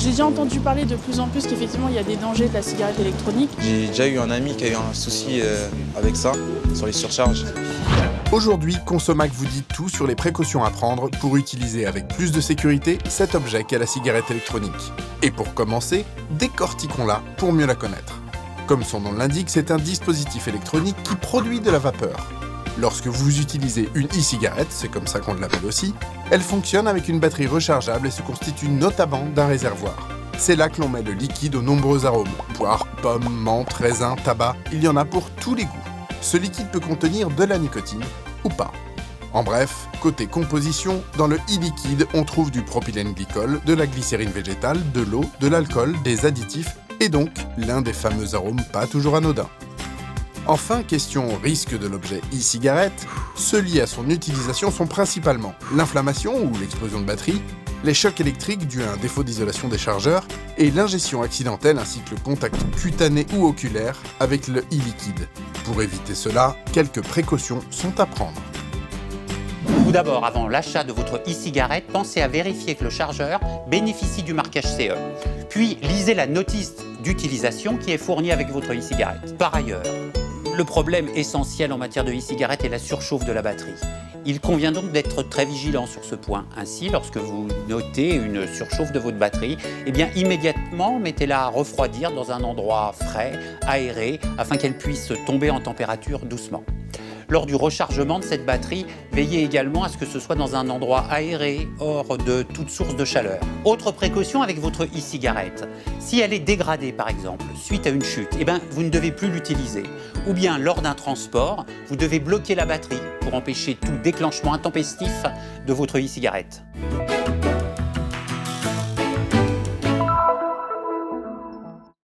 J'ai déjà entendu parler de plus en plus qu'effectivement il y a des dangers de la cigarette électronique. J'ai déjà eu un ami qui a eu un souci avec ça, sur les surcharges. Aujourd'hui, Consomac vous dit tout sur les précautions à prendre pour utiliser avec plus de sécurité cet objet qu'est la cigarette électronique. Et pour commencer, décortiquons-la pour mieux la connaître. Comme son nom l'indique, c'est un dispositif électronique qui produit de la vapeur. Lorsque vous utilisez une e-cigarette, c'est comme ça qu'on l'appelle aussi, elle fonctionne avec une batterie rechargeable et se constitue notamment d'un réservoir. C'est là que l'on met le liquide aux nombreux arômes. Poire, pomme, menthe, raisin, tabac, il y en a pour tous les goûts. Ce liquide peut contenir de la nicotine ou pas. En bref, côté composition, dans le e-liquide, on trouve du propylène glycol, de la glycérine végétale, de l'eau, de l'alcool, des additifs et donc l'un des fameux arômes pas toujours anodins. Enfin, question risque de l'objet e-cigarette, ceux liés à son utilisation sont principalement l'inflammation ou l'explosion de batterie, les chocs électriques dus à un défaut d'isolation des chargeurs et l'ingestion accidentelle ainsi que le contact cutané ou oculaire avec le e-liquide. Pour éviter cela, quelques précautions sont à prendre. Tout d'abord, avant l'achat de votre e-cigarette, pensez à vérifier que le chargeur bénéficie du marquage CE. Puis, lisez la notice d'utilisation qui est fournie avec votre e-cigarette. Par ailleurs, le problème essentiel en matière de e-cigarette est la surchauffe de la batterie. Il convient donc d'être très vigilant sur ce point. Ainsi, lorsque vous notez une surchauffe de votre batterie, eh bien immédiatement mettez-la à refroidir dans un endroit frais, aéré, afin qu'elle puisse tomber en température doucement. Lors du rechargement de cette batterie, veillez également à ce que ce soit dans un endroit aéré, hors de toute source de chaleur. Autre précaution avec votre e-cigarette, si elle est dégradée par exemple, suite à une chute, eh bien, vous ne devez plus l'utiliser. Ou bien lors d'un transport, vous devez bloquer la batterie pour empêcher tout déclenchement intempestif de votre e-cigarette.